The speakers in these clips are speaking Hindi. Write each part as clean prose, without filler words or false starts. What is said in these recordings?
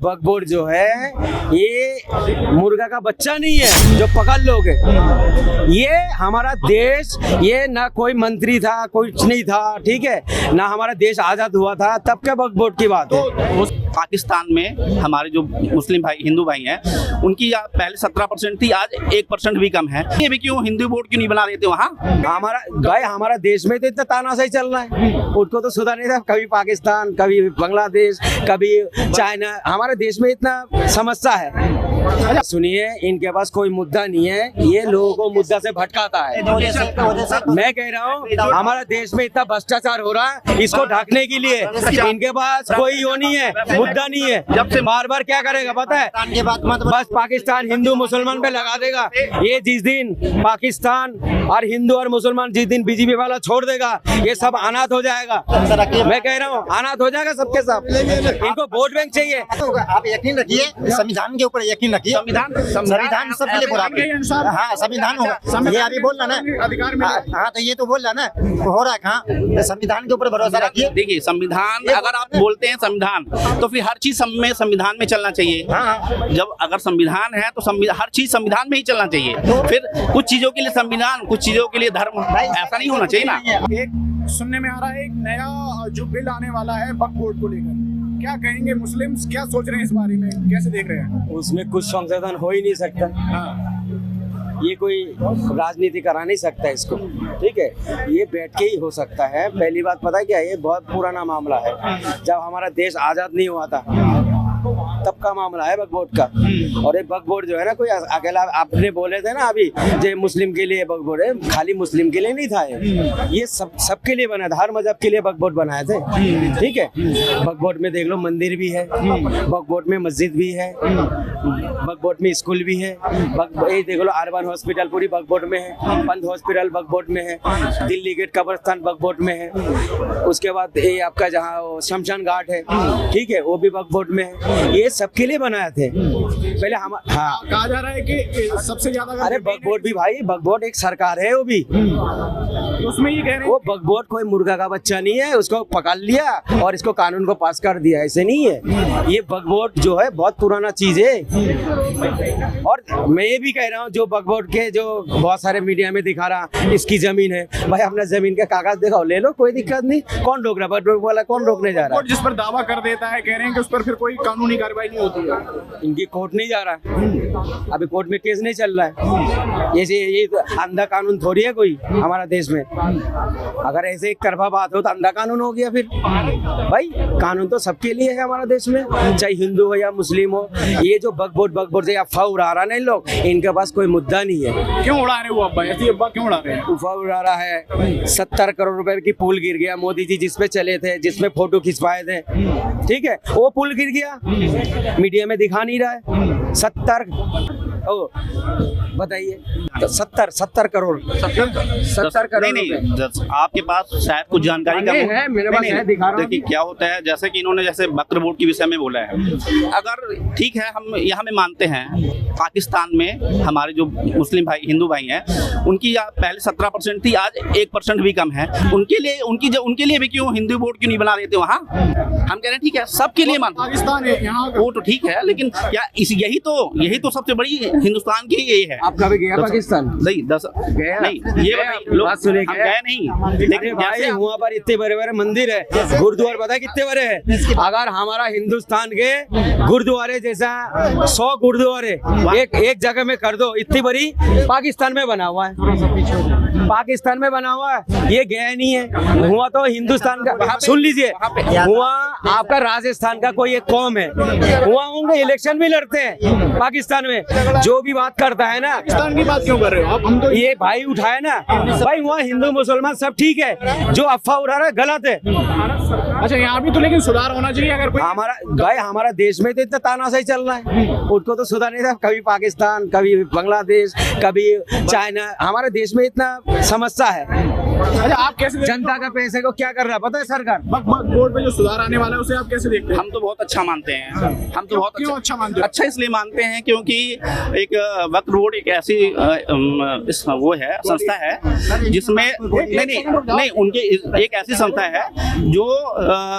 बकबोर्ड जो है ये मुर्गा का बच्चा नहीं है जो पकड़ लोगे। ये हमारा देश, ये ना कोई मंत्री था, कुछ नहीं था, ठीक है ना, हमारा देश आजाद हुआ था तब क्या बकबोर्ड की बात है। पाकिस्तान में हमारे जो मुस्लिम भाई, हिंदू भाई हैं, उनकी पहले 17% थी, आज 1% भी कम है। ये भी क्यों हिंदू बोर्ड क्यों नहीं बना देते वहाँ? हमारा देश में तो इतना तानाशाही चल रहा है, उनको तो सुधा नहीं था। कभी पाकिस्तान, कभी बांग्लादेश, कभी चाइना, हमारे देश में इतना समस्या है। सुनिए, इनके पास कोई मुद्दा नहीं है, ये लोगों को मुद्दा से भटकाता है। मैं कह रहा हूँ हमारा देश में इतना भ्रष्टाचार हो रहा है, इसको ढकने के लिए इनके पास कोई वो नहीं है, मुद्दा नहीं है। जब से बार बार क्या करेगा पता है, बस पाकिस्तान हिंदू मुसलमान पे लगा देगा। ये जिस दिन पाकिस्तान और हिंदू और मुसलमान जिस दिन बीजेपी वाला छोड़ देगा, ये सब अनाथ हो जाएगा। मैं कह रहा हूँ अनाथ हो जाएगा सबके सब। इनको वोट बैंक चाहिए। आप यकीन रखिए, संविधान के ऊपर यकीन रखिए। संविधान सबके लिए बोला। हाँ, संविधान होगा। ये अभी बोल रहा ना, हाँ तो ये तो बोल रहा ना, हो रहा है कहाँ? संविधान के ऊपर भरोसा रखिए। देखिए, संविधान अगर आप बोलते हैं संविधान, तो फिर हर चीज में संविधान में चलना चाहिए। जब अगर संविधान है तो हर चीज संविधान में ही चलना चाहिए। फिर कुछ चीजों के लिए संविधान, कुछ चीजों के लिए धर्म, ऐसा नहीं होना चाहिए ना। एक सुनने में आ रहा है, एक नया जो बिल आने वाला है वक्फ बोर्ड को लेकर, क्या कहेंगे मुस्लिम्स, क्या सोच रहे हैं इस बारे में, कैसे देख रहे हैं? उसमें कुछ संशोधन हो ही नहीं सकता। ये कोई राजनीति करा नहीं सकता इसको, ठीक है। ये बैठ के ही हो सकता है। पहली बात पता है क्या, ये बहुत पुराना मामला है। जब हमारा देश आजाद नहीं हुआ था तब का मामला है वक्फ बोर्ड का। और ये वक्फ बोर्ड जो है ना, कोई अकेला, आपने बोले थे ना अभी जो मुस्लिम के लिए वक्फ बोर्ड है, खाली मुस्लिम के लिए नहीं था ये सबके लिए बना था। हर मजहब के लिए वक्फ बोर्ड बनाए थे, ठीक है। वक्फ बोर्ड में देख लो मंदिर भी है, वक्फ बोर्ड में मस्जिद भी है, वक्फ बोर्ड में स्कूल भी है। ये देख लो अर्बन हॉस्पिटल पूरी वक्फ बोर्ड में है, पंथ हॉस्पिटल वक्फ बोर्ड में है, दिल्ली गेट कब्रिस्तान वक्फ बोर्ड में है। उसके बाद ये आपका जहाँ शमशान घाट है, ठीक है, वो भी वक्फ बोर्ड में है। ये सबके लिए बनाए थे पहले हम। हाँ, कहा जा रहा है कि सबसे ज्यादा, अरे वक्फ बोर्ड भी भाई, वक्फ बोर्ड एक सरकार है वो भी, तो उसमें ये कह रहे हैं वो वक्फ बोर्ड कोई मुर्गा का बच्चा नहीं है, उसको पकड़ लिया और इसको कानून को पास कर दिया, ऐसे नहीं है। ये वक्फ बोर्ड जो है बहुत पुराना चीज है। और मैं ये भी कह रहा हूँ, जो वक्फ बोर्ड के जो बहुत सारे मीडिया में दिखा रहा इसकी जमीन है, भाई अपना जमीन का कागज दिखाओ, ले लो, कोई दिक्कत नहीं। कौन रोक रहा है? वक्फ बोर्ड वाला कौन रोकने जा रहा है? जिस पर दावा कर देता है, कह रहे हैं कि उस पर फिर कोई कानूनी कार्रवाई नहीं होती है। इनकी कोर्ट नहीं जा रहा है, अभी कोर्ट में केस नहीं चल रहा है। ये तो अंधा कानून थोड़ी है कोई हमारा देश में। अगर ऐसे एक तरफा बात हो तो अंधा कानून हो गया। फिर भाई कानून तो सबके लिए है हमारा देश में, चाहे हिंदू हो या मुस्लिम हो। ये जो वक्फ बोर्ड से अफवाह उड़ा रहा नहीं लोग, इनके पास कोई मुद्दा नहीं है। क्यों उड़ा रहे हो अब्बा, ऐसी अफवाह क्यों उड़ा रहे हैं? अफवाह उड़ा रहा है 70 करोड़ रुपए की पुल गिर गया, मोदी जी जिसपे चले थे, जिसमें फोटो खिंचवाए थे, ठीक है, वो पुल गिर गया, मीडिया में दिखा नहीं रहा है। 70 बताइए, 70 करोड़ नहीं, आपके पास शायद कुछ जानकारी कम है, मेरे पास है, दिखा रहा हूं। देखिए क्या होता है, जैसे कि इन्होंने जैसे वक्फ बोर्ड के विषय में बोला है, अगर ठीक है, हम यहाँ में मानते हैं पाकिस्तान में हमारे जो मुस्लिम भाई, हिंदू भाई हैं, उनकी पहले 17% थी, आज 1% भी कम है। उनके लिए भी क्यों हिंदू बोर्ड क्यों नहीं बना देते वहाँ? हम कह रहे हैं ठीक है, सबके लिए मानते हैं, पाकिस्तान है यहाँ, वो तो ठीक है, लेकिन क्या यही तो सबसे बड़ी हिंदुस्तान की यही है। आप कभी गया पाकिस्तान? नहीं, गया नहीं, ये लोग सुने गए नहीं, लेकिन भाई वहाँ पर इतने बड़े बड़े मंदिर है, गुरुद्वारे पता है कितने बड़े हैं? अगर हमारा हिंदुस्तान के गुरुद्वारे जैसा 100 गुरुद्वारे एक जगह में कर दो, इतनी बड़ी पाकिस्तान में बना हुआ है, पाकिस्तान में बना हुआ है, ये गया नहीं है। हुआ तो हिंदुस्तान का, सुन लीजिए, हुआ आपका राजस्थान का कोई एक कौम है, हुआ उनके इलेक्शन भी लड़ते हैं पाकिस्तान में। जो भी बात करता है ना, पाकिस्तान की बात क्यों कर रहे हो आप? हम तो ये भाई उठाए ना भाई, वहाँ हिंदू मुसलमान सब ठीक है, जो अफवाह उड़ा रहा है गलत है। अच्छा, यहाँ भी तो लेकिन सुधार होना चाहिए। अगर कोई हमारा देश में तो इतना तानाशाही चल रहा है, उनको तो सुधार नहीं था। कभी पाकिस्तान, कभी बांग्लादेश, कभी चाइना, हमारे देश में इतना समस्या है। अच्छा, आप कैसे देखते जनता का पैसे को क्या कर रहा है पता है सरकार? वक्फ बोर्ड पे जो सुधार आने वाला है उसे आप कैसे देखते हैं? हम तो बहुत अच्छा मानते हैं। हम तो बहुत क्यों अच्छा मानते हैं? अच्छा इसलिए मानते हैं क्योंकि एक वक्फ बोर्ड एक ऐसी वो है, संस्था है जिसमें नहीं उनके एक ऐसी संस्था है जो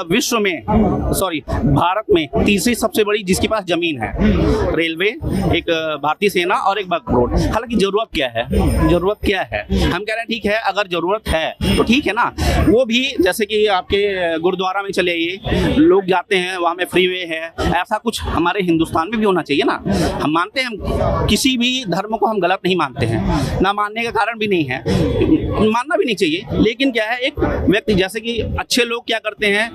विश्व में भारत में तीसरी सबसे बड़ी जिसके पास जमीन है। रेलवे, एक भारतीय सेना और एक वक्फ बोर्ड। हालांकि जरूरत क्या है? हम कह रहे हैं ठीक है, अगर जरूरत है तो ठीक है ना। वो भी जैसे कि आपके गुरुद्वारा में चले आइए, लोग जाते हैं वहाँ में फ्री वे है, ऐसा कुछ हमारे हिंदुस्तान में भी होना चाहिए ना। हम मानते हैं, हम किसी भी धर्म को हम गलत नहीं मानते हैं, ना मानने का कारण भी नहीं है, मानना भी नहीं चाहिए। लेकिन क्या है, एक व्यक्ति जैसे कि अच्छे लोग क्या करते हैं,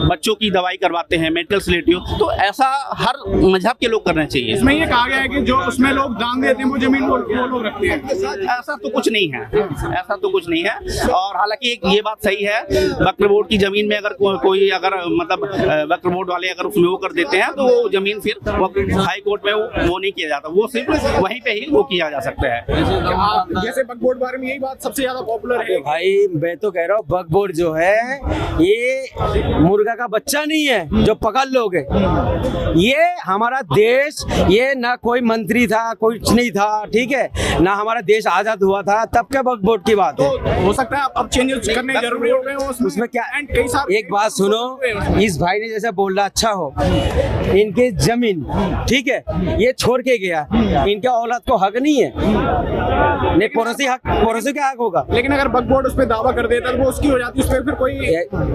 बच्चों की दवाई करवाते हैं, मेडिकल रिलेटिव, तो ऐसा हर मजहब के लोग करना चाहिए। इसमें ये कहा गया है कि जो उसमें लोग दान देते हैं वो जमीन वो लोग रखते हैं। ऐसा तो कुछ नहीं है। और हालांकि एक ये बात सही है, वक्फ बोर्ड की जमीन में अगर कोई अगर मतलब वक्फ बोर्ड वाले अगर उसमें वो कर देते हैं तो वो जमीन फिर हाई कोर्ट में वो नहीं किया जाता, वो सिर्फ वहीं पे ही वो किया जा सकता है। जैसे वक्फ बोर्ड बारे में यही बात सबसे ज्यादा पॉपुलर है। भाई मैं तो कह रहा हूँ वक्फ बोर्ड जो है ये मुर्गा का बच्चा नहीं है जो पकड़ लोगे। ये हमारा देश, ये ना कोई मंत्री था, कुछ नहीं था, ठीक है ना, हमारा देश आजाद हुआ था तब क्या वक्फ बोर्ड की बात है। तो हो सकता है अब चेंजेस करने जरूरी हो गए उसमें क्या। कई सारे एक बात सुनो, इस भाई ने जैसे बोल रहा अच्छा हो, इनकी जमीन ठीक है ये छोड़ के गया, इनके औलाद को हक नहीं है, नहीं पड़ोसी का हक होगा। लेकिन अगर वक्फ बोर्ड उस पर दावा कर देता तो वो उसकी हो जाती, उस पर फिर कोई।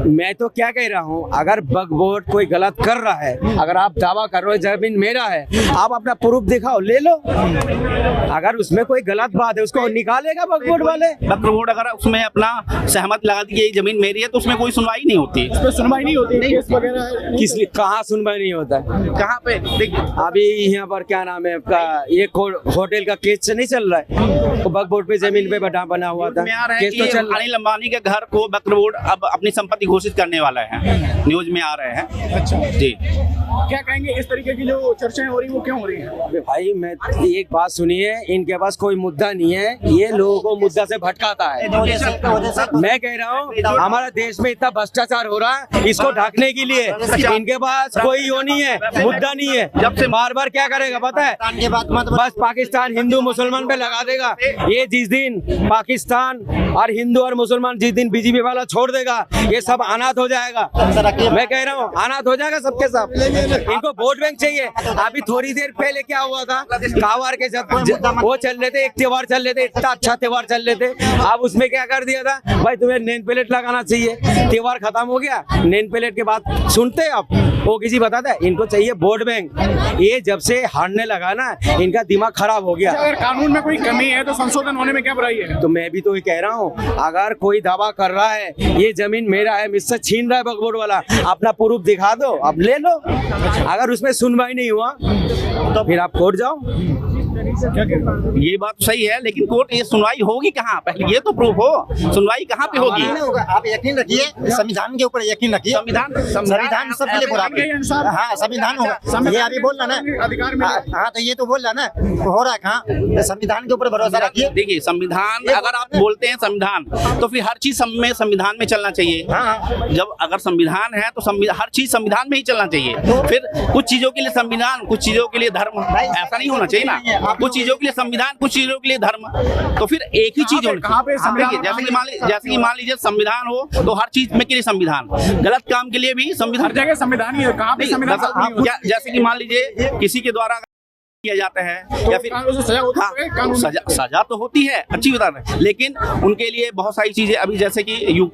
मैं तो क्या कह रहा हूँ, अगर वक्फ बोर्ड कोई गलत कर रहा है, अगर आप दावा कर रहे हो जमीन मेरा है, आप अपना प्रूफ दिखाओ, ले लो। अगर उसमें कोई गलत बात है उसको निकालेगा वक्फ बोर्ड वाले। वक्फ बोर्ड अगर उसमें अपना सहमत लगा दी कि ये जमीन मेरी है तो उसमें कोई सुनवाई नहीं होती। उस पर सुनवाई नहीं होती, केस वगैरह किस लिए, कहाँ सुनवाई नहीं होता है? कहाँ पे अभी यहाँ पर क्या नाम है आपका, एक होटल का केस से नहीं चल रहा है, तो वक्फ बोर्ड पे जमीन पे बना हुआ था, केस तो चल रहा है। अनिल अंबानी के घर को वक्फ बोर्ड अब अपनी संपत्ति घोषित करने वाला है, न्यूज में आ रहे हैं। अच्छा जी, क्या कहेंगे इस तरीके की जो चर्चाएं हो रही है वो क्यों हो रही है? अबे भाई मैं एक बात सुनिए, इनके पास कोई मुद्दा नहीं है, ये लोगों को मुद्दा से भटकाता है। मैं कह रहा हूँ हमारा देश में इतना भ्रष्टाचार हो रहा है, इसको ढकने के लिए इनके पास कोई वो नहीं है, मुद्दा नहीं है। जब से बार बार क्या करेगा पता है, बस पाकिस्तान हिंदू मुसलमान पे लगा देगा। ये जिस दिन पाकिस्तान और हिंदू और मुसलमान जिस दिन बीजेपी वाला छोड़ देगा, ये सब अनाथ हो जाएगा। मैं कह रहा हूँ अनाथ हो जाएगा सबके सब। इनको वोट बैंक चाहिए। अभी थोड़ी देर पहले क्या हुआ था, कांवड़ के जब वो चल रहे थे, एक त्योहार चल रहे थे, इतना अच्छा त्योहार चल रहे थे, अब उसमें क्या कर दिया था, भाई तुम्हें नेम प्लेट लगाना चाहिए। त्योहार खत्म हो गया, नेम प्लेट के बाद सुनते हैं आप, वो किसी बताता है, इनको चाहिए वोट बैंक। ये जब से हारने लगा ना, इनका दिमाग खराब हो गया। अगर कानून में कोई कमी है तो संशोधन होने में क्या बुराई है? तो मैं भी तो ये कह रहा हूँ, अगर कोई दावा कर रहा है ये जमीन मेरा है, मुझसे छीन रहा है वक्फ बोर्ड वाला, अपना प्रूफ दिखा दो, अब ले लो। अगर उसमें सुनवाई नहीं हुआ तो फिर आप कोर्ट जाओ। ये बात सही है, लेकिन कोर्ट ये सुनवाई होगी कहाँ, पहले ये तो प्रूफ हो, सुनवाई कहाँ पे होगी? आप यकीन रखिए, संविधान के ऊपर यकीन रखिए। संविधान सबके लिए पूरा, हाँ संविधान होगा। ये अभी बोल रहा ना अधिकार में, हाँ तो ये तो बोल रहा ना, हो रहा है कहाँ? संविधान के ऊपर भरोसा रखिए। देखिए संविधान, अगर आप बोलते हैं संविधान, तो फिर हर चीज में संविधान में चलना चाहिए। जब अगर संविधान है तो हर चीज संविधान में ही चलना चाहिए। फिर कुछ चीजों के लिए संविधान, कुछ चीजों के लिए धर्म, ऐसा नहीं होना चाहिए ना। कुछ चीजों के लिए संविधान, कुछ चीजों के लिए धर्म, तो फिर एक ही चीज होनी चाहिए। जैसे कि मान लीजिए संविधान हो तो हर चीज में के लिए संविधान, गलत काम के लिए भी संविधान, हर जगह संविधान ही है, कहाँ पे संविधान? जैसे कि मान लीजिए किसी के द्वारा किया जाता है या फिर सजा तो होती है, अच्छी बता रहे हैं, लेकिन उनके लिए बहुत सारी चीजें, अभी जैसे कि